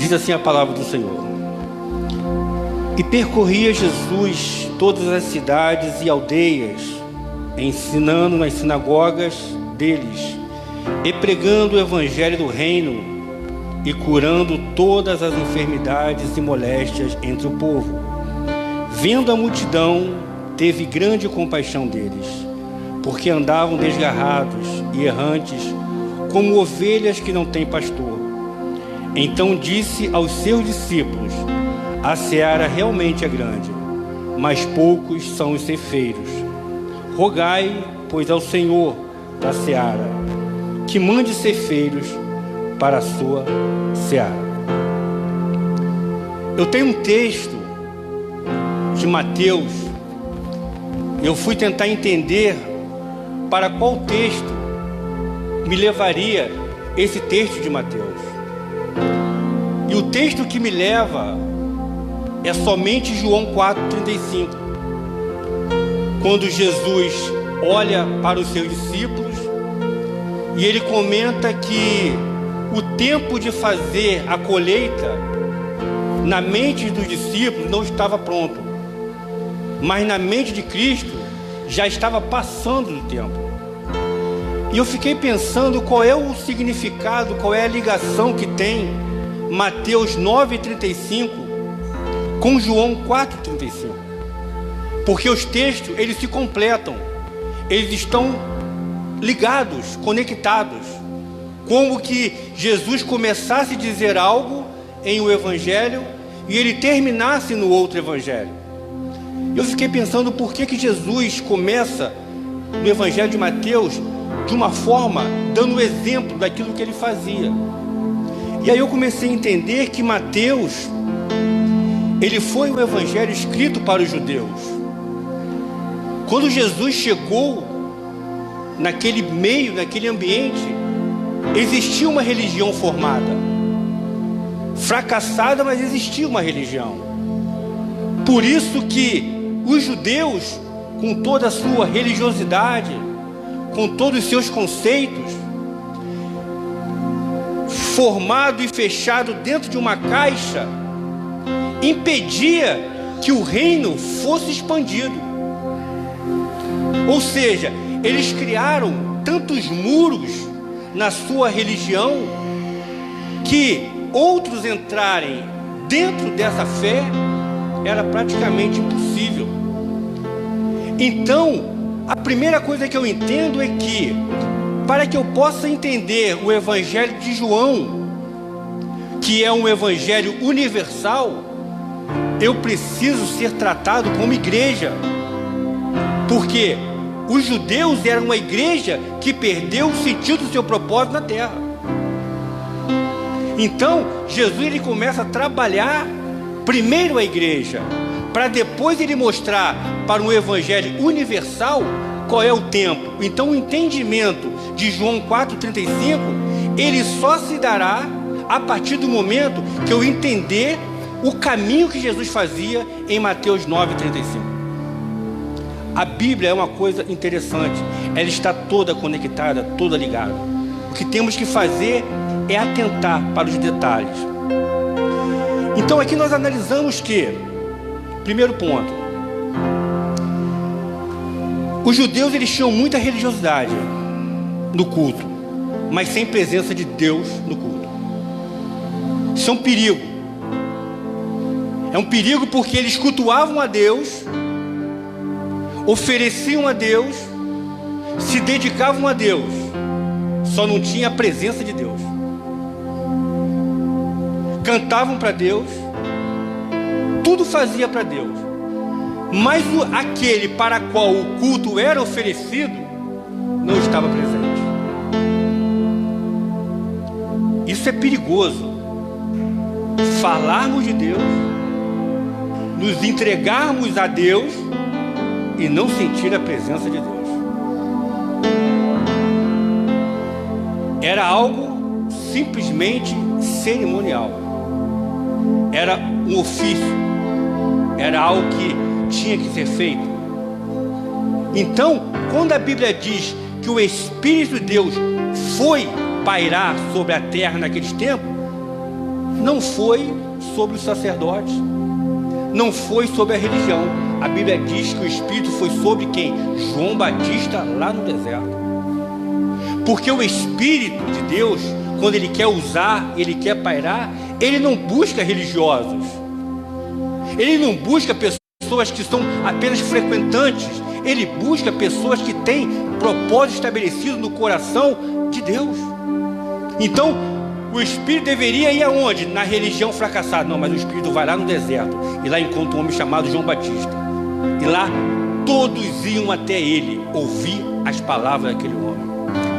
Diz assim a palavra do Senhor: E percorria Jesus todas as cidades e aldeias, ensinando nas sinagogas deles, e pregando o evangelho do reino, e curando todas as enfermidades e moléstias entre o povo. Vendo a multidão, teve grande compaixão deles, porque andavam desgarrados e errantes, como ovelhas que não têm pastor. Então disse aos seus discípulos: A seara realmente é grande, mas poucos são os ceifeiros. Rogai, pois, ao Senhor da seara, que mande ceifeiros para a sua seara. Eu tenho um texto de Mateus. Eu fui tentar entender para qual texto me levaria esse texto de Mateus. E o texto que me leva é somente João 4,35. Quando Jesus olha para os seus discípulos e ele comenta que o tempo de fazer a colheita na mente dos discípulos não estava pronto, mas na mente de Cristo já estava passando do tempo. E eu fiquei pensando qual é o significado, qual é a ligação que tem Mateus 9,35 com João 4,35. Porque os textos, eles se completam, eles estão ligados, conectados, como que Jesus começasse a dizer algo em um evangelho e ele terminasse no outro evangelho. Eu fiquei pensando por que Jesus começa no evangelho de Mateus de uma forma dando exemplo daquilo que ele fazia. E aí eu comecei a entender que Mateus, ele foi um evangelho escrito para os judeus. Quando Jesus chegou naquele meio, naquele ambiente, existia uma religião formada, fracassada, mas existia uma religião. Por isso que os judeus, com toda a sua religiosidade, com todos os seus conceitos, formado e fechado dentro de uma caixa, impedia que o reino fosse expandido. Ou seja, eles criaram tantos muros na sua religião que outros entrarem dentro dessa fé era praticamente impossível. Então, a primeira coisa que eu entendo é que, para que eu possa entender o evangelho de João, que é um evangelho universal, eu preciso ser tratado como igreja. Porque os judeus eram uma igreja que perdeu o sentido do seu propósito na terra. Então, Jesus ele começa a trabalhar primeiro a igreja, para depois ele mostrar para um evangelho universal qual é o tempo. Então, o entendimento de João 4,35, ele só se dará a partir do momento que eu entender o caminho que Jesus fazia em Mateus 9,35. A Bíblia é uma coisa interessante, ela está toda conectada, toda ligada. O que temos que fazer é atentar para os detalhes. Então aqui nós analisamos que, primeiro ponto, os judeus eles tinham muita religiosidade no culto, mas sem presença de Deus no culto. Isso é um perigo. É um perigo porque eles cultuavam a Deus, ofereciam a Deus, se dedicavam a Deus, só não tinha a presença de Deus. Cantavam para Deus, tudo fazia para Deus, mas aquele para qual o culto era oferecido não estava presente. Isso é perigoso. Falarmos de Deus, nos entregarmos a Deus e não sentir a presença de Deus. Era algo simplesmente cerimonial. Era um ofício. Era algo que tinha que ser feito. Então, quando a Bíblia diz que o Espírito de Deus foi pairar sobre a terra naqueles tempos, não foi sobre os sacerdotes, não foi sobre a religião. A Bíblia diz que o Espírito foi sobre quem? João Batista lá no deserto. Porque o Espírito de Deus, quando Ele quer usar, Ele quer pairar, Ele não busca religiosos, Ele não busca pessoas que são apenas frequentantes, Ele busca pessoas que têm propósito estabelecido no coração de Deus. Então, o Espírito deveria ir aonde? Na religião fracassada. Não, mas o Espírito vai lá no deserto, e lá encontra um homem chamado João Batista, e lá todos iam até ele, ouvir as palavras daquele homem.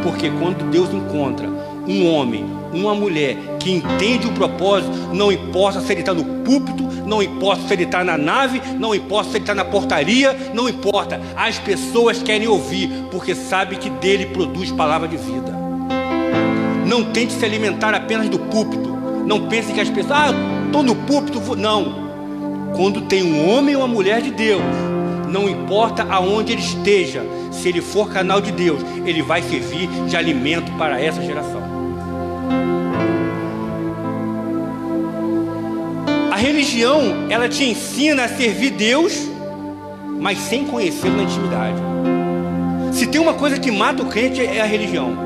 Porque quando Deus encontra um homem, uma mulher que entende o propósito, não importa se ele está no púlpito, não importa se ele está na nave, não importa se ele está na portaria, não importa, as pessoas querem ouvir, porque sabe que dele produz palavra de vida. Não tente se alimentar apenas do púlpito, não pense que as pessoas, estou no púlpito, não. Quando tem um homem ou uma mulher de Deus, não importa aonde ele esteja, se ele for canal de Deus, ele vai servir de alimento para essa geração. A religião, ela te ensina a servir Deus, mas sem conhecê-lo na intimidade. Se tem uma coisa que mata o crente, é a religião.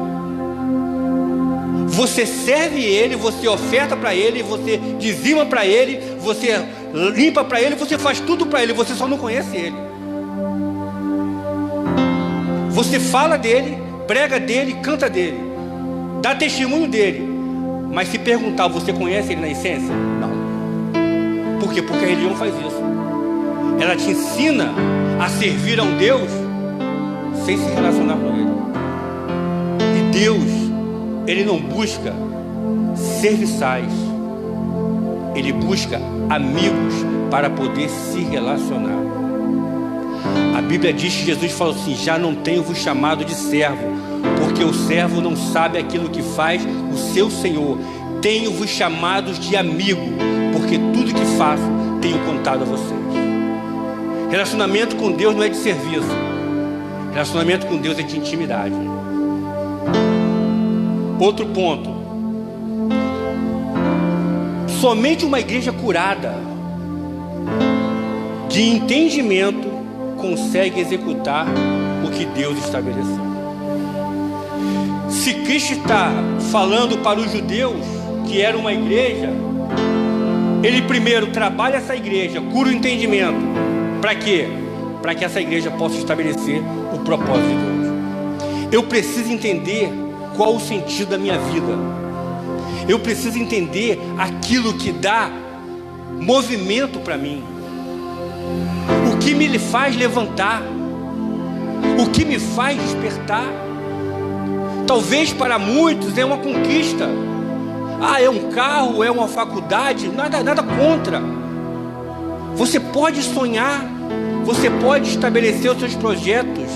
Você serve Ele, você oferta para Ele, você dizima para Ele, você limpa para Ele, você faz tudo para Ele, você só não conhece Ele. Você fala dele, prega dele, canta dele, dá testemunho dele, mas se perguntar, você conhece Ele na essência? Não. Por quê? Porque a religião faz isso. Ela te ensina a servir a um Deus sem se relacionar com Ele. E Deus, Ele não busca serviçais, Ele busca amigos para poder se relacionar. A Bíblia diz que Jesus falou assim: já não tenho-vos chamado de servo, porque o servo não sabe aquilo que faz o seu Senhor. Tenho-vos chamado de amigo, porque tudo que faço tenho contado a vocês. Relacionamento com Deus não é de serviço, relacionamento com Deus é de intimidade. Outro ponto: somente uma igreja curada de entendimento consegue executar o que Deus estabeleceu. Se Cristo está falando para os judeus, que era uma igreja, Ele primeiro trabalha essa igreja, cura o entendimento. Para quê? Para que essa igreja possa estabelecer o propósito de Deus. Eu preciso entender qual o sentido da minha vida. Eu preciso entender aquilo que dá movimento para mim, o que me faz levantar, o que me faz despertar. Talvez para muitos é uma conquista. É um carro, é uma faculdade, nada contra. Você pode sonhar, você pode estabelecer os seus projetos,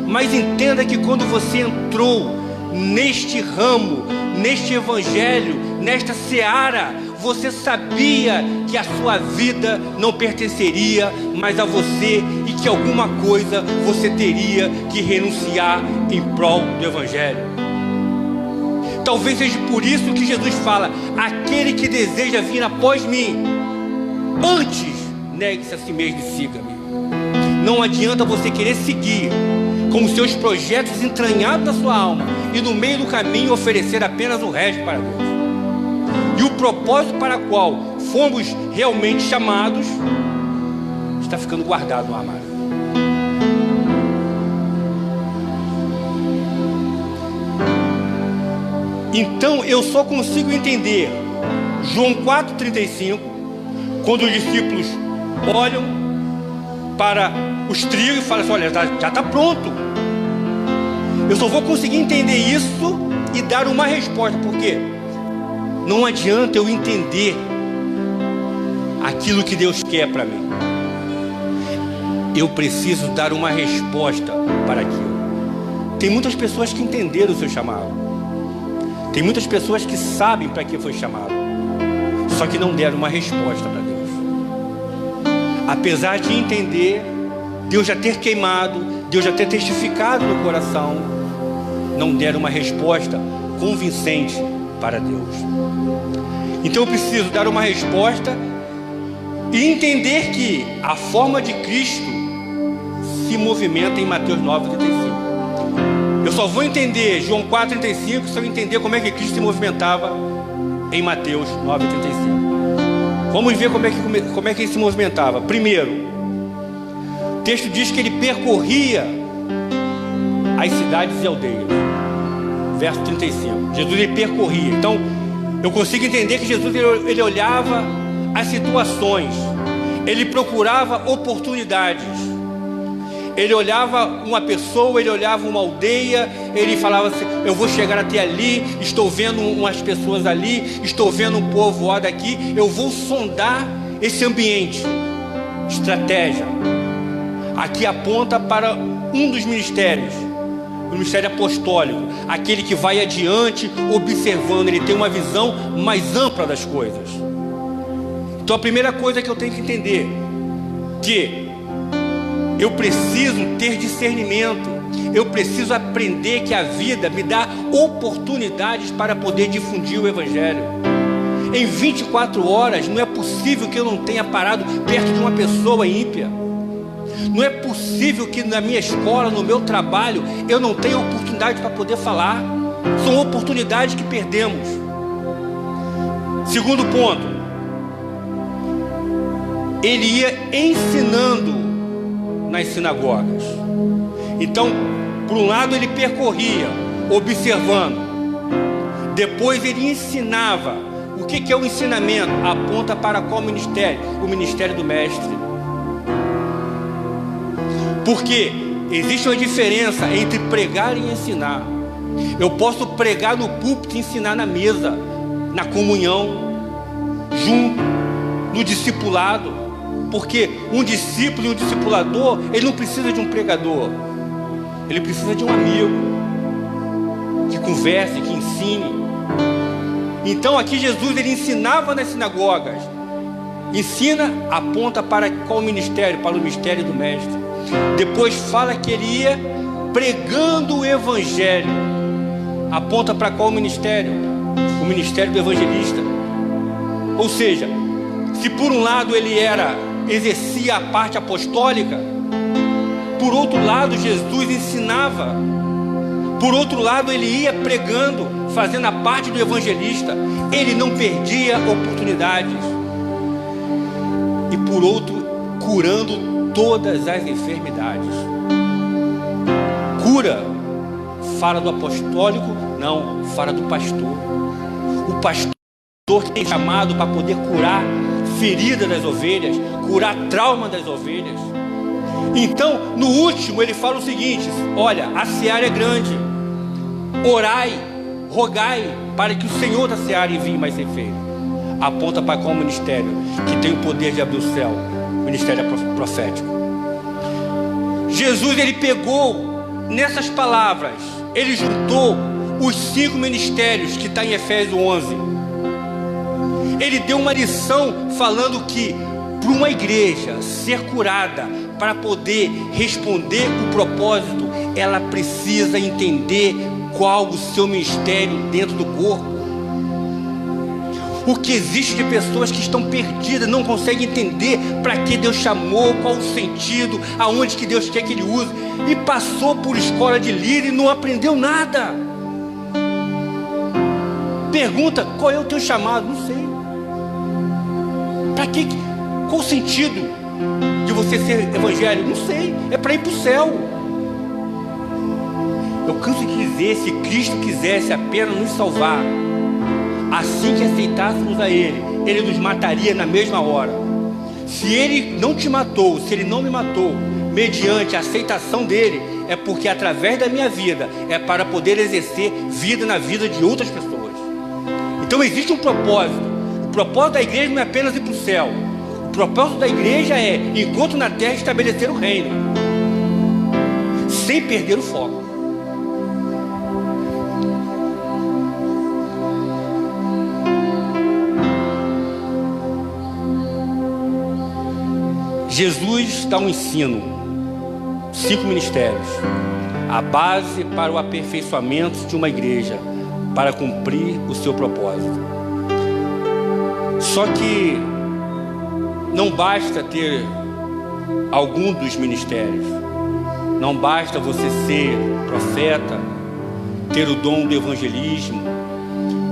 mas entenda que quando você entrou neste ramo, neste evangelho, nesta seara, você sabia que a sua vida não pertenceria mais a você e que alguma coisa você teria que renunciar em prol do evangelho. Talvez seja por isso que Jesus fala: aquele que deseja vir após mim, antes negue-se a si mesmo e siga-me. Não adianta você querer seguir com os seus projetos entranhados na sua alma e no meio do caminho oferecer apenas o resto para Deus. E o propósito para o qual fomos realmente chamados está ficando guardado no armário. Então eu só consigo entender João 4,35, quando os discípulos olham para os trigos e falam assim: olha, já está pronto. Eu só vou conseguir entender isso e dar uma resposta. Por quê? Não adianta eu entender aquilo que Deus quer para mim. Eu preciso dar uma resposta para aquilo. Tem muitas pessoas que entenderam o seu chamado. Tem muitas pessoas que sabem para que foi chamado, só que não deram uma resposta para Deus. Apesar de entender, Deus já ter queimado, Deus já ter testificado no coração, não deram uma resposta convincente para Deus. Então eu preciso dar uma resposta e entender que a forma de Cristo se movimenta em Mateus 9:35. Eu só vou entender João 4:35 se eu entender como é que Cristo se movimentava em Mateus 9:35. Vamos ver como é que ele se movimentava. Primeiro, o texto diz que ele percorria as cidades e aldeias. Verso 35. Jesus ele percorria. Então, eu consigo entender que Jesus ele olhava as situações, ele procurava oportunidades. Ele olhava uma pessoa, ele olhava uma aldeia, ele falava assim: eu vou chegar até ali, estou vendo umas pessoas ali, estou vendo um povoado aqui, eu vou sondar esse ambiente. Estratégia. Aqui aponta para um dos ministérios, o ministério apostólico, aquele que vai adiante observando, ele tem uma visão mais ampla das coisas. Então a primeira coisa que eu tenho que entender, que eu preciso ter discernimento, eu preciso aprender que a vida me dá oportunidades para poder difundir o Evangelho. Em 24 horas não é possível que eu não tenha parado perto de uma pessoa ímpia. Não é possível que na minha escola, no meu trabalho, eu não tenha oportunidade para poder falar. São oportunidades que perdemos. Segundo ponto, ele ia ensinando nas sinagogas. Então, por um lado ele percorria, observando. Depois ele ensinava. O que é o ensinamento? Aponta para qual ministério? O ministério do mestre. Porque existe uma diferença entre pregar e ensinar. Eu posso pregar no púlpito e ensinar na mesa, na comunhão, junto, no discipulado. Porque um discípulo e um discipulador, ele não precisa de um pregador, ele precisa de um amigo que converse, que ensine. Então aqui Jesus ele ensinava nas sinagogas. Ensina aponta para qual ministério? Para o ministério do mestre. Depois fala que ele ia pregando o evangelho. Aponta para qual ministério? O ministério do evangelista. Ou seja, se por um lado ele exercia a parte apostólica, por outro lado Jesus ensinava, por outro lado ele ia pregando, fazendo a parte do evangelista. Ele não perdia oportunidades. E por outro, curando todas as enfermidades. Cura fala do apostólico? Não, fala do pastor. O pastor que tem chamado para poder curar ferida das ovelhas, curar trauma das ovelhas. Então, no último, ele fala o seguinte: olha, a seara é grande, orai, rogai, para que o Senhor da seara envie mais ceifeiros. Aponta para qual ministério? Que tem o poder de abrir o céu, o ministério profético. Jesus, ele pegou nessas palavras, ele juntou os 5 ministérios que está em Efésios 11. Ele deu uma lição falando que para uma igreja ser curada, para poder responder o propósito, ela precisa entender qual o seu ministério dentro do corpo. O que existe de pessoas que estão perdidas, não conseguem entender para que Deus chamou, qual o sentido, aonde que Deus quer que ele use, e passou por escola de líder e não aprendeu nada. Pergunta: qual é o teu chamado? Não sei. Para que? Qual o sentido de você ser evangélico? Não sei. É para ir para o céu. Eu canso de dizer: se Cristo quisesse apenas nos salvar, assim que aceitássemos a Ele, Ele nos mataria na mesma hora. Se Ele não te matou, se Ele não me matou, mediante a aceitação dEle, é porque através da minha vida é para poder exercer vida na vida de outras pessoas. Então existe um propósito. O propósito da igreja não é apenas ir para o céu. O propósito da igreja é, enquanto na terra, estabelecer o reino, sem perder o foco. Jesus dá um ensino, 5 ministérios, a base para o aperfeiçoamento de uma igreja, para cumprir o seu propósito. Só que não basta ter algum dos ministérios. Não basta você ser profeta, ter o dom do evangelismo,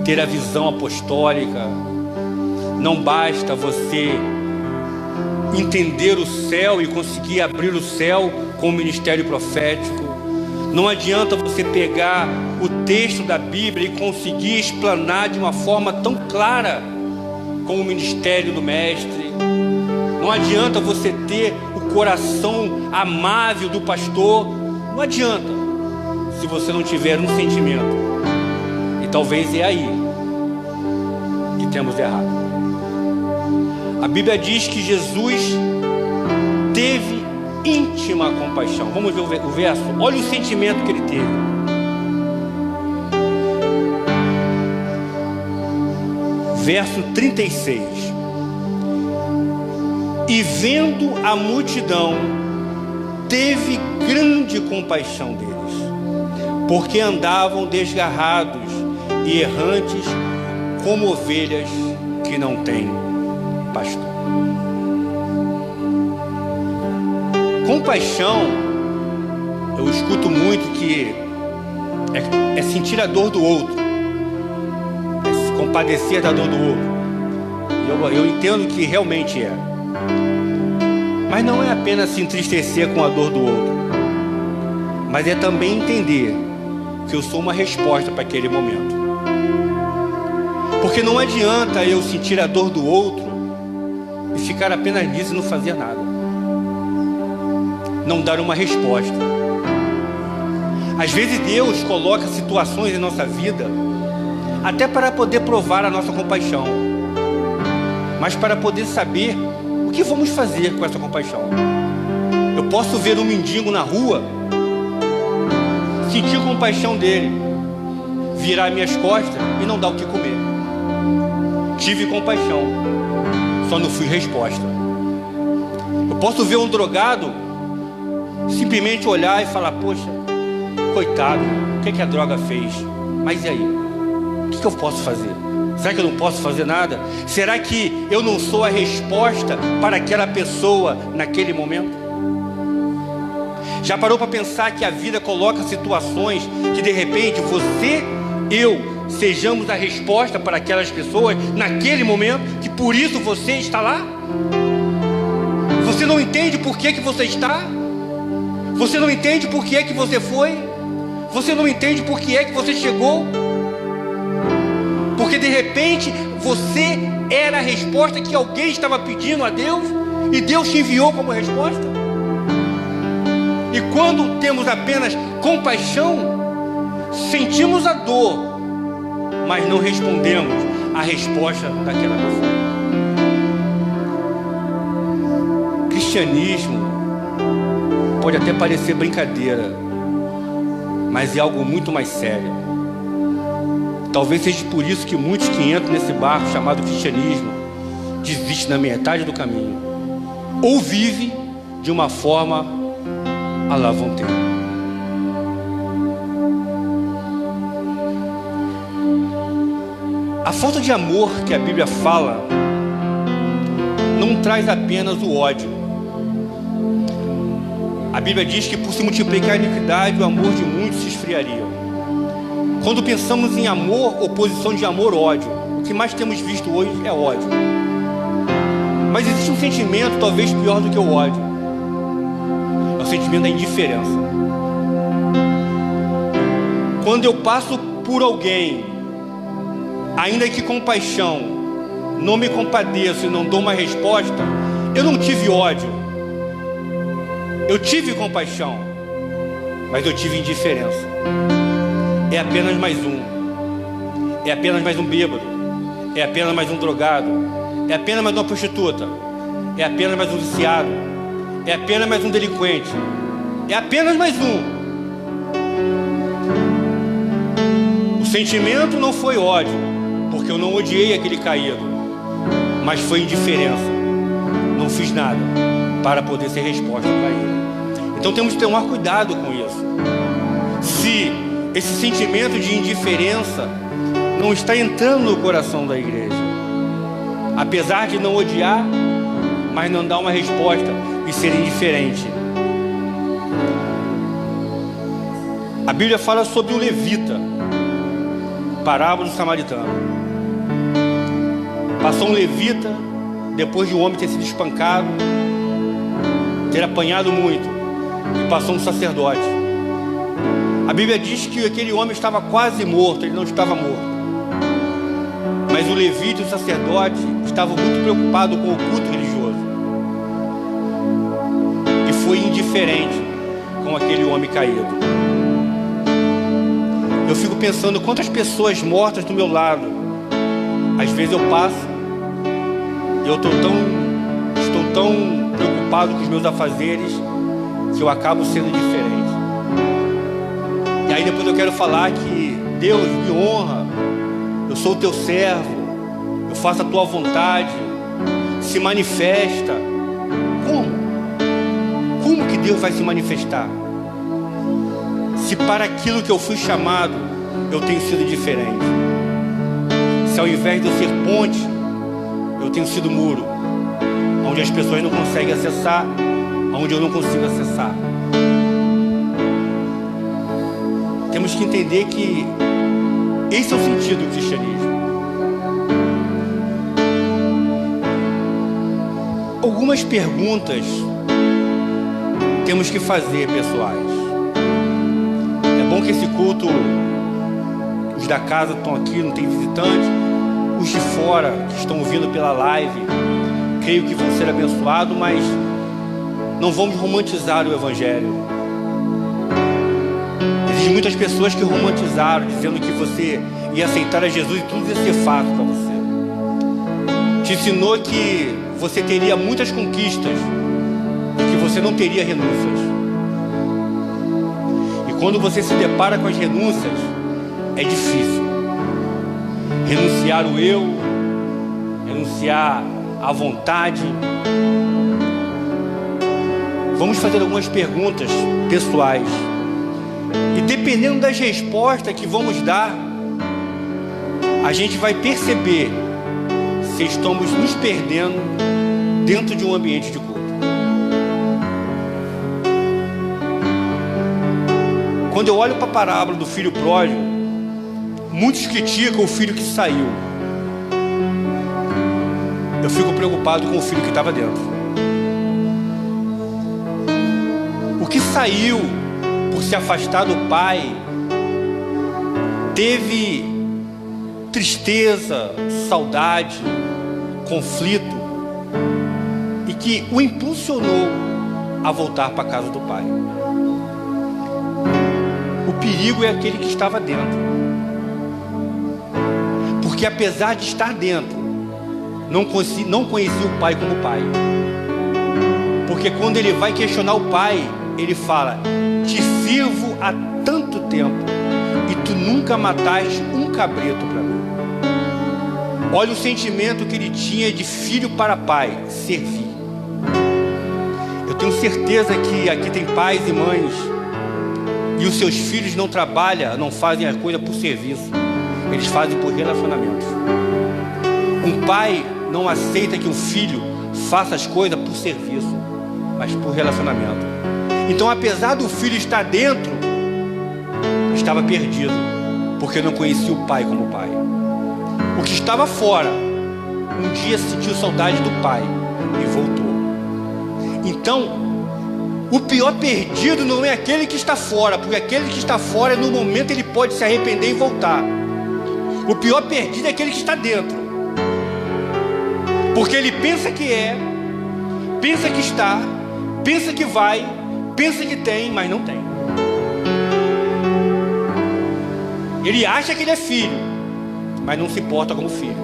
ter a visão apostólica. Não basta você entender o céu e conseguir abrir o céu com o ministério profético. Não adianta você pegar o texto da Bíblia e conseguir explanar de uma forma tão clara com o ministério do mestre. Não adianta você ter o coração amável do pastor. Não adianta, se você não tiver um sentimento. E talvez é aí que temos errado. A Bíblia diz que Jesus teve íntima compaixão. Vamos ver o verso. Olha o sentimento que ele teve. Verso 36. E vendo a multidão, teve grande compaixão deles, porque andavam desgarrados e errantes como ovelhas que não têm pastor. Compaixão, eu escuto muito que é sentir a dor do outro, é se compadecer da dor do outro. Eu entendo que realmente é, mas não é apenas se entristecer com a dor do outro, mas é também entender que eu sou uma resposta para aquele momento. Porque não adianta eu sentir a dor do outro e ficar apenas nisso e não fazer nada, não dar uma resposta. Às vezes Deus coloca situações em nossa vida até para poder provar a nossa compaixão, mas para poder saber o que vamos fazer com essa compaixão. Eu posso ver um mendigo na rua, sentir compaixão dele, virar minhas costas e não dar o que comer. Tive compaixão, só não fui resposta. Eu posso ver um drogado, simplesmente olhar e falar: poxa, coitado, o que a droga fez? Mas e aí? O que eu posso fazer? Será que eu não posso fazer nada? Será que eu não sou a resposta para aquela pessoa naquele momento? Já parou para pensar que a vida coloca situações que de repente você, eu, sejamos a resposta para aquelas pessoas naquele momento, que por isso você está lá? Você não entende por que você está? Você não entende por que você foi? Você não entende por que você chegou? Porque de repente você era a resposta que alguém estava pedindo a Deus, e Deus te enviou como resposta. E quando temos apenas compaixão, sentimos a dor, mas não respondemos a resposta daquela pessoa. Cristianismo pode até parecer brincadeira, mas é algo muito mais sério. Talvez seja por isso que muitos que entram nesse barco chamado cristianismo desistem na metade do caminho, ou vivem de uma forma à la vontade. A falta de amor que a Bíblia fala não traz apenas o ódio. A Bíblia diz que por se multiplicar a iniquidade, o amor de muitos se esfriaria. Quando pensamos em amor, oposição de amor, ódio, o que mais temos visto hoje é ódio. Mas existe um sentimento talvez pior do que o ódio. É o sentimento da indiferença. Quando eu passo por alguém, ainda que com paixão, não me compadeço e não dou uma resposta, eu não tive ódio. Eu tive compaixão, mas eu tive indiferença. É apenas mais um. É apenas mais um bêbado. É apenas mais um drogado. É apenas mais uma prostituta. É apenas mais um viciado. É apenas mais um delinquente. É apenas mais um. O sentimento não foi ódio, porque eu não odiei aquele caído, mas foi indiferença. Não fiz nada para poder ser resposta para ele. Então temos que tomar cuidado com isso. Se esse sentimento de indiferença não está entrando no coração da igreja, apesar de não odiar, mas não dar uma resposta e ser indiferente. A Bíblia fala sobre o levita, parábola do samaritano. Passou um levita, depois de um homem ter sido espancado, ter apanhado muito, e passou um sacerdote. A Bíblia diz que aquele homem estava quase morto, ele não estava morto. Mas o levita e o sacerdote estavam muito preocupados com o culto religioso. E foi indiferente com aquele homem caído. Eu fico pensando quantas pessoas mortas do meu lado. Às vezes eu passo e eu estou tão preocupado com os meus afazeres que eu acabo sendo indiferente. E aí depois eu quero falar que Deus me honra, eu sou o teu servo, eu faço a tua vontade, se manifesta. Como que Deus vai se manifestar? Se para aquilo que eu fui chamado, eu tenho sido diferente. Se ao invés de eu ser ponte, eu tenho sido muro, onde as pessoas não conseguem acessar, onde eu não consigo acessar. Temos que entender que esse é o sentido do cristianismo. Algumas perguntas temos que fazer, pessoais. É bom que esse culto, os da casa estão aqui, não tem visitante, os de fora que estão ouvindo pela live, creio que vão ser abençoados, mas não vamos romantizar o Evangelho. Existem muitas pessoas que romantizaram, dizendo que você ia aceitar a Jesus e tudo ia ser fácil para você. Te ensinou que você teria muitas conquistas e que você não teria renúncias. E quando você se depara com as renúncias, é difícil. Renunciar o eu, renunciar à vontade. Vamos fazer algumas perguntas pessoais. E dependendo das respostas que vamos dar, a gente vai perceber se estamos nos perdendo dentro de um ambiente de culto. Quando eu olho para a parábola do filho pródigo, muitos criticam o filho que saiu. Eu fico preocupado com o filho que estava dentro. O que saiu por se afastar do pai teve tristeza, saudade, conflito, e que o impulsionou a voltar para a casa do pai. O perigo é aquele que estava dentro, porque apesar de estar dentro, não conhecia o pai como pai. Porque quando ele vai questionar o pai, ele fala: te sirvo há tanto tempo e tu nunca mataste um cabrito para mim. Olha o sentimento que ele tinha de filho para pai: servir. Eu tenho certeza que aqui tem pais e mães e os seus filhos não trabalham, não fazem a coisa por serviço, eles fazem por relacionamento. Um pai não aceita que um filho faça as coisas por serviço, mas por relacionamento. Então, apesar do filho estar dentro, estava perdido, porque não conhecia o pai como pai. O que estava fora, um dia sentiu saudade do pai e voltou. Então, o pior perdido não é aquele que está fora, porque aquele que está fora, no momento ele pode se arrepender e voltar. O pior perdido é aquele que está dentro, porque ele pensa que é, pensa que está, pensa que vai, pensa que tem, mas não tem. Ele acha que ele é filho, mas não se porta como filho.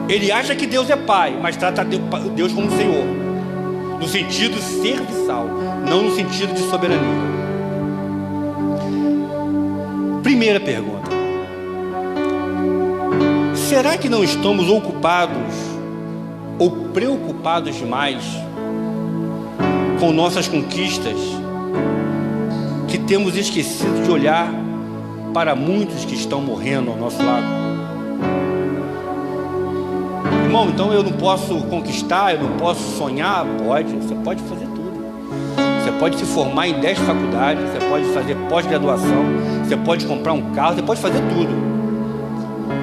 Ele acha que Deus é pai, mas trata Deus como Senhor, no sentido serviçal, não no sentido de soberania. Primeira pergunta: será que não estamos ocupados ou preocupados demais com nossas conquistas, que temos esquecido de olhar para muitos que estão morrendo ao nosso lado? Irmão, então eu não posso conquistar, eu não posso sonhar? Pode, você pode fazer tudo. Você pode se formar em 10 faculdades, você pode fazer pós-graduação, você pode comprar um carro, você pode fazer tudo.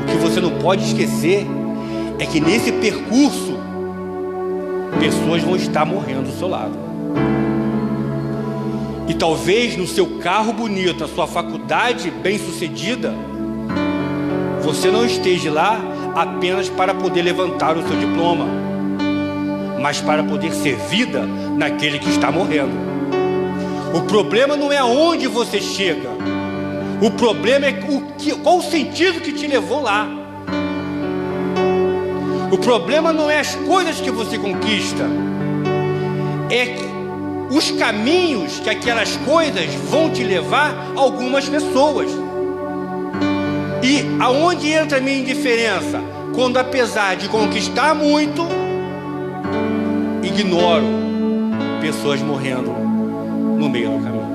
O que você não pode esquecer é que nesse percurso, pessoas vão estar morrendo do seu lado. E talvez no seu carro bonito, na sua faculdade bem-sucedida, você não esteja lá apenas para poder levantar o seu diploma, mas para poder ser vida naquele que está morrendo. O problema não é aonde você chega, o problema é qual o sentido que te levou lá. O problema não é as coisas que você conquista, é os caminhos que aquelas coisas vão te levar a algumas pessoas. E aonde entra a minha indiferença? Quando, apesar de conquistar muito, ignoro pessoas morrendo no meio do caminho.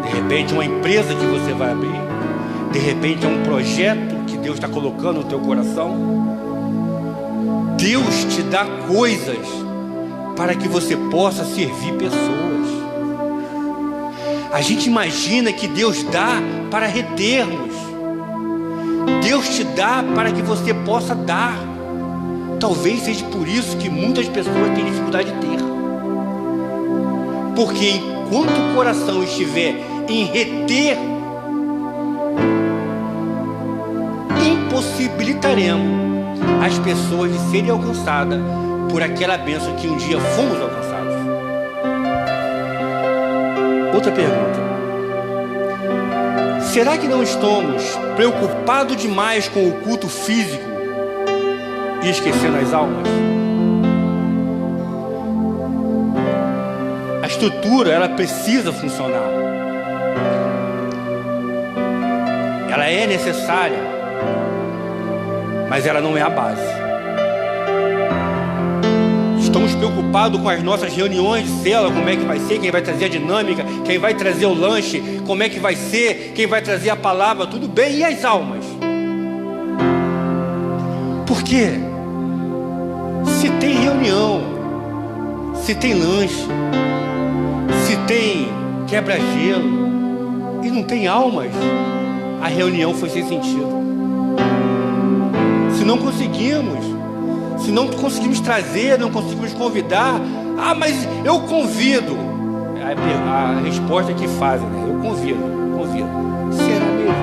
De repente, uma empresa que você vai abrir, de repente, é um projeto que Deus está colocando no teu coração. Deus te dá coisas para que você possa servir pessoas. A gente imagina que Deus dá para retermos. Deus te dá para que você possa dar. Talvez seja por isso que muitas pessoas têm dificuldade de ter. Porque enquanto o coração estiver em reter, impossibilitaremos as pessoas de serem alcançadas por aquela bênção que um dia fomos alcançados. Outra pergunta: será que não estamos preocupados demais com o culto físico e esquecendo as almas? A estrutura, ela precisa funcionar. Ela é necessária, mas ela não é a base. Estamos preocupados com as nossas reuniões de célula, como é que vai ser, quem vai trazer a dinâmica, quem vai trazer o lanche, como é que vai ser, quem vai trazer a palavra, tudo bem, e as almas? Por quê? Se tem reunião, se tem lanche, se tem quebra-gelo e não tem almas, a reunião foi sem sentido. Se não conseguimos trazer, não conseguimos convidar, mas eu convido. A resposta que fazem, né? Eu convido. Será mesmo?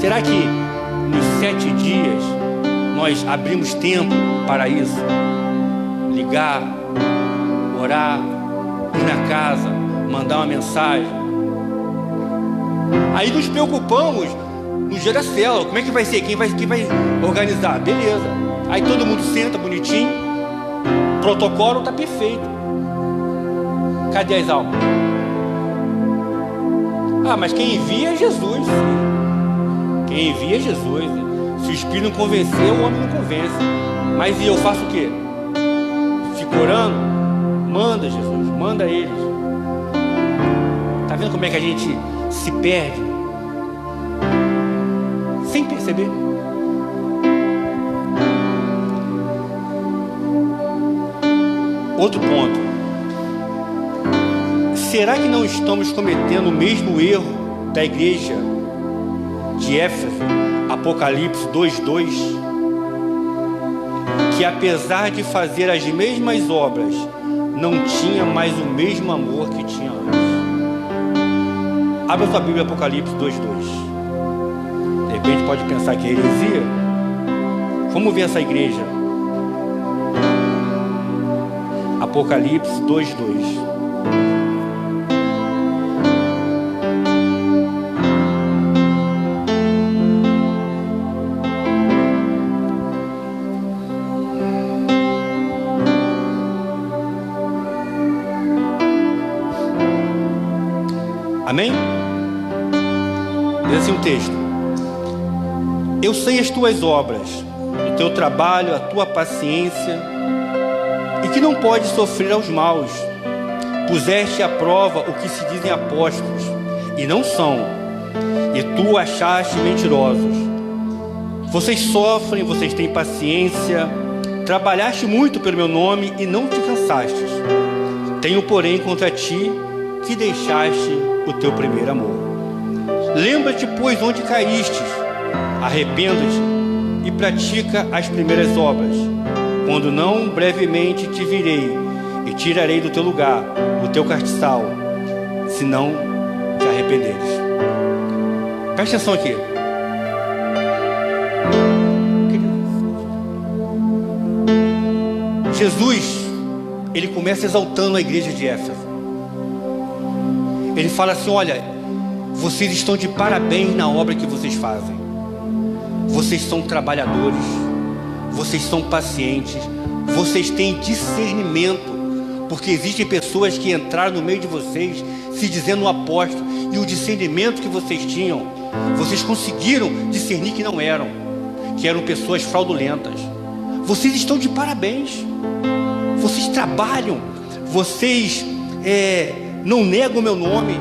Será que nos 7 dias nós abrimos tempo para isso? Ligar, orar, ir na casa, mandar uma mensagem. Aí nos preocupamos no dia da célula, como é que vai ser? Quem vai organizar? Beleza. Aí todo mundo senta bonitinho, protocolo está perfeito. Cadê as almas? Mas quem envia é Jesus. Quem envia é Jesus. Se o Espírito não convencer, o homem não convence. Mas e eu faço o quê? Fico orando? Manda, Jesus, manda eles. Tá vendo como é que a gente se perde? Sem perceber. Outro ponto: será que não estamos cometendo o mesmo erro da igreja de Éfeso, Apocalipse 2:2, que apesar de fazer as mesmas obras, não tinha mais o mesmo amor que tinha antes? Abra sua Bíblia, Apocalipse 2:2. De repente pode pensar que é heresia. Vamos ver essa igreja. Apocalipse 2:2. Amém? Diz assim o texto: eu sei as tuas obras, o teu trabalho, a tua paciência, e que não podes sofrer aos maus. Puseste à prova o que se dizem apóstolos, e não são, e tu achaste mentirosos. Vocês sofrem, vocês têm paciência, trabalhaste muito pelo meu nome e não te cansastes. Tenho, porém, contra ti que deixaste o teu primeiro amor. Lembra-te, pois, onde caístes, arrependa-te e pratica as primeiras obras. Quando não, brevemente te virei e tirarei do teu lugar o teu castiçal, se não te arrependeres. Presta atenção aqui. Jesus, ele começa exaltando a igreja de Éfeso. Ele fala assim: olha, vocês estão de parabéns na obra que vocês fazem. Vocês são trabalhadores, vocês são pacientes, vocês têm discernimento, porque existem pessoas que entraram no meio de vocês se dizendo apóstolo, e o discernimento que vocês tinham, vocês conseguiram discernir que não eram, que eram pessoas fraudulentas. Vocês estão de parabéns. Vocês trabalham, vocês não negam o meu nome.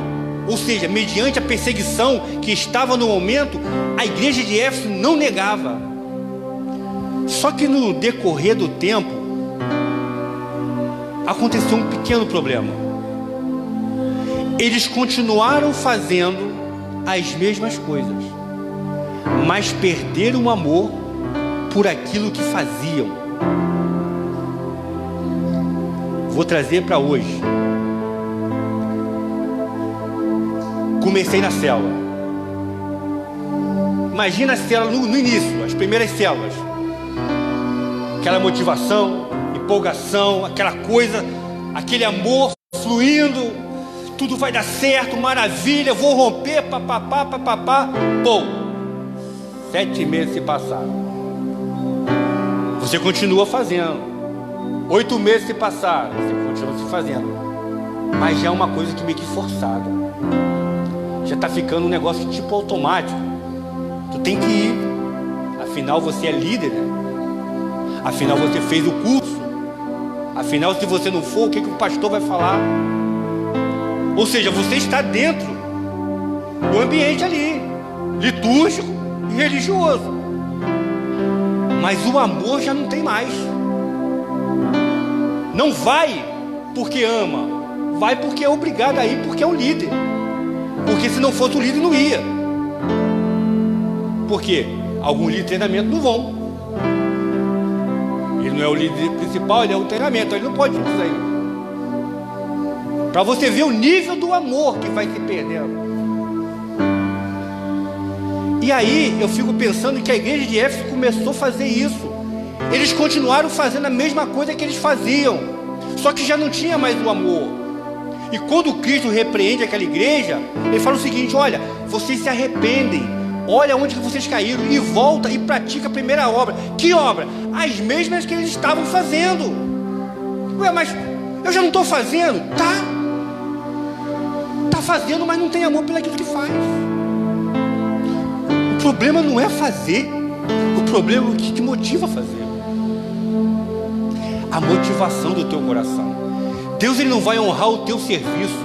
Ou seja, mediante a perseguição que estava no momento, a igreja de Éfeso não negava. Só que no decorrer do tempo, aconteceu um pequeno problema. Eles continuaram fazendo as mesmas coisas, mas perderam o amor por aquilo que faziam. Vou trazer para hoje. Comecei na célula. Imagina a célula no início, as primeiras células. Aquela motivação, empolgação, aquela coisa, aquele amor fluindo, tudo vai dar certo, maravilha, vou romper, papapá, papapá. Pô, 7 meses se passaram. Você continua fazendo. 8 meses se passaram, você continua se fazendo. Mas já é uma coisa que meio que forçada. Já está ficando um negócio tipo automático. Tu tem que ir. Afinal, você é líder, né? Afinal, você fez o curso. Afinal, se você não for, o que o pastor vai falar? Ou seja, você está dentro do ambiente ali, litúrgico e religioso. Mas o amor já não tem mais. Não vai porque ama, vai porque é obrigado a ir, porque é o líder. Porque se não fosse o líder, não ia. Por quê? Alguns líderes de treinamento não vão. Ele não é o líder principal, ele é o treinamento, então ele não pode fazer isso. Para você ver o nível do amor que vai se perdendo. E aí eu fico pensando que a igreja de Éfeso começou a fazer isso. Eles continuaram fazendo a mesma coisa que eles faziam, só que já não tinha mais o amor. E quando Cristo repreende aquela igreja, ele fala o seguinte: olha, vocês se arrependem, olha onde que vocês caíram, e volta e pratica a primeira obra. Que obra? As mesmas que eles estavam fazendo. Ué, mas eu já não estou fazendo? Tá fazendo, mas não tem amor pelo aquilo que faz. O problema não é fazer, o problema é o que te motiva a fazer. A motivação do teu coração. Deus, ele não vai honrar o teu serviço,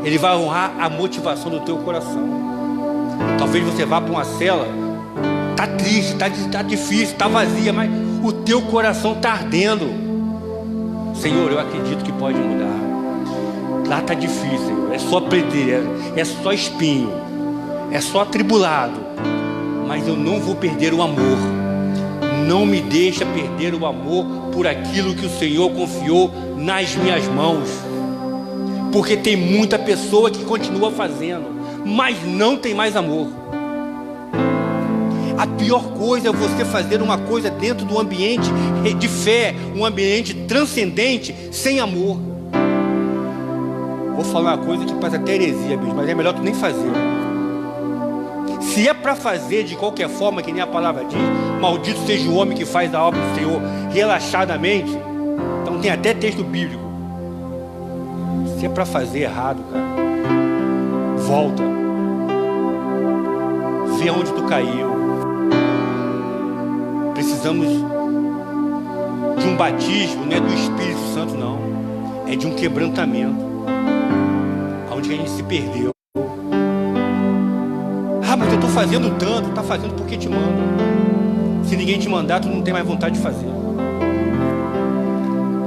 ele vai honrar a motivação do teu coração. Talvez você vá para uma cela, tá triste, tá difícil, tá vazia, mas o teu coração tá ardendo. Senhor, eu acredito que pode mudar. Lá tá difícil, Senhor. É só pedreira, é só espinho, é só atribulado, mas eu não vou perder o amor. Não me deixa perder o amor por aquilo que o Senhor confiou nas minhas mãos. Porque tem muita pessoa que continua fazendo, mas não tem mais amor. A pior coisa é você fazer uma coisa dentro do ambiente de fé, um ambiente transcendente, sem amor. Vou falar uma coisa que parece até heresia, mas é melhor tu nem fazer. Se é para fazer de qualquer forma, que nem a palavra diz, maldito seja o homem que faz a obra do Senhor relaxadamente. Então tem até texto bíblico. Se é para fazer errado, cara, volta. Vê onde tu caiu. Precisamos de um batismo, não é do Espírito Santo, não. É de um quebrantamento. Onde a gente se perdeu. Ah, mas fazendo tanto, está fazendo porque te manda. Se ninguém te mandar, tu não tem mais vontade de fazer.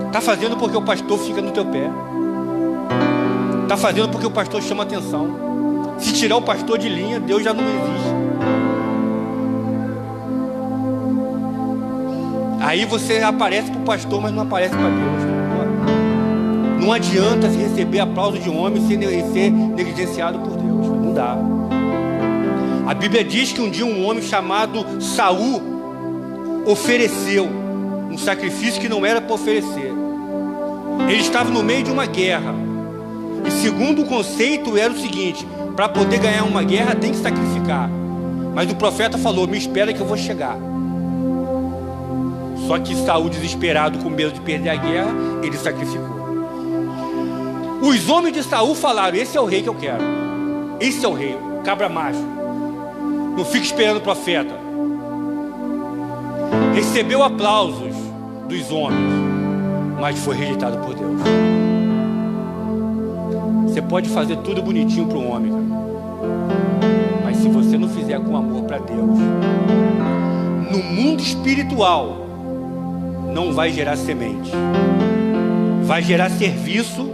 Está fazendo porque o pastor fica no teu pé. Está fazendo porque o pastor chama atenção. Se tirar o pastor de linha, Deus já não existe. Aí você aparece para o pastor, mas não aparece para Deus. Não adianta se receber aplauso de um homem e ser negligenciado por Deus. Não dá. A Bíblia diz que um dia um homem chamado Saul ofereceu um sacrifício que não era para oferecer. Ele estava no meio de uma guerra. E segundo o conceito era o seguinte: para poder ganhar uma guerra tem que sacrificar. Mas o profeta falou: me espera que eu vou chegar. Só que Saul, desesperado, com medo de perder a guerra, ele sacrificou. Os homens de Saul falaram: esse é o rei que eu quero. Esse é o rei, cabra macho. Não fique esperando o profeta. Recebeu aplausos dos homens, mas foi rejeitado por Deus. Você pode fazer tudo bonitinho para um homem, cara. Mas se você não fizer com amor para Deus, no mundo espiritual não vai gerar semente. Vai gerar serviço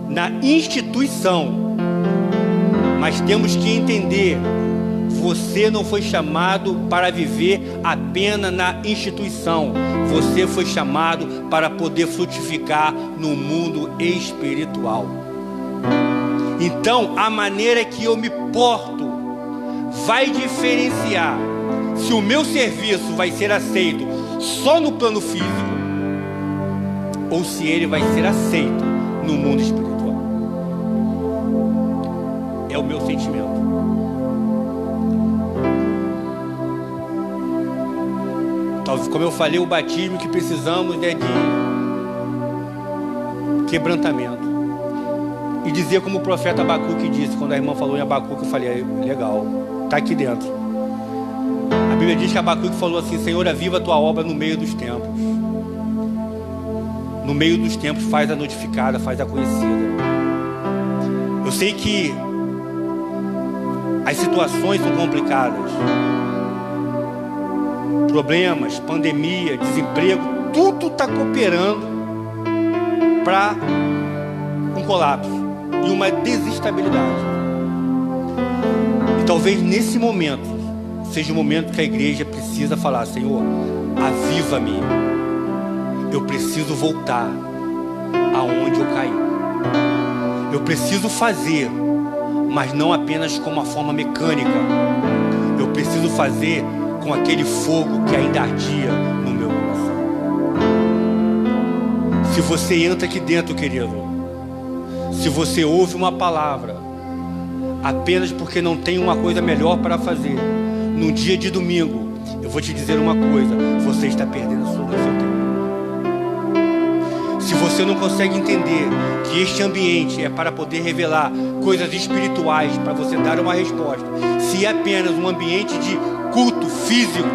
na instituição. Mas temos que entender: você não foi chamado para viver apenas na instituição. Você foi chamado para poder frutificar no mundo espiritual. Então, a maneira que eu me porto vai diferenciar se o meu serviço vai ser aceito só no plano físico ou se ele vai ser aceito no mundo espiritual. É o meu sentimento. Talvez, como eu falei, o batismo que precisamos é de quebrantamento. E dizer como o profeta Abacuque disse, quando a irmã falou em Abacuque, eu falei: legal, está aqui dentro. A Bíblia diz que Abacuque falou assim: Senhor, aviva a tua obra no meio dos tempos. No meio dos tempos faz a notificada, faz a conhecida. Eu sei que as situações são complicadas. Problemas, pandemia, desemprego, tudo está cooperando para um colapso e uma desestabilidade. E talvez nesse momento seja o momento que a igreja precisa falar: Senhor, aviva-me. Eu preciso voltar aonde eu caí. Eu preciso fazer, mas não apenas com uma forma mecânica. Eu preciso fazer com aquele fogo que ainda ardia no meu coração. Se você entra aqui dentro, querido, se você ouve uma palavra apenas porque não tem uma coisa melhor para fazer, num dia de domingo, eu vou te dizer uma coisa: você está perdendo o seu tempo. Se você não consegue entender que este ambiente é para poder revelar coisas espirituais, para você dar uma resposta, se é apenas um ambiente de culto físico,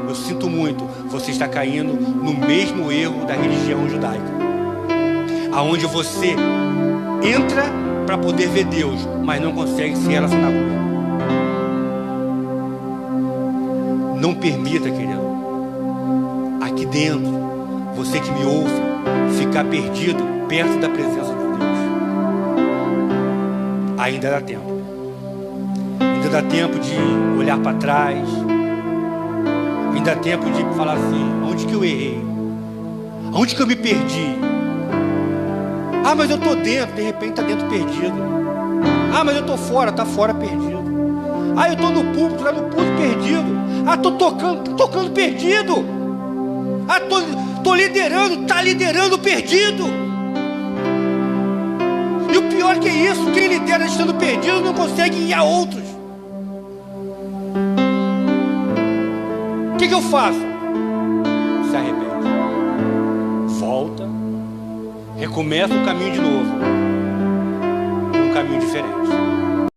eu sinto muito, você está caindo no mesmo erro da religião judaica, aonde você entra para poder ver Deus, mas não consegue se relacionar com Ele. Não permita, querido, aqui dentro, você que me ouve, ficar perdido perto da presença de Deus. Ainda dá tempo. Ainda dá tempo de olhar para trás. Ainda dá tempo de falar assim: onde que eu errei? Onde que eu me perdi? Ah, mas eu estou dentro. De repente está dentro perdido. Ah, mas eu estou fora. Está fora perdido. Ah, eu estou no púlpito. Está no púlpito perdido. Ah, estou tocando perdido. Ah, estou liderando. Está liderando perdido. E o pior que é isso: quem lidera estando perdido não consegue ir a outros. O que eu faço? Se arrepende, volta, recomeça o caminho de novo, um caminho diferente.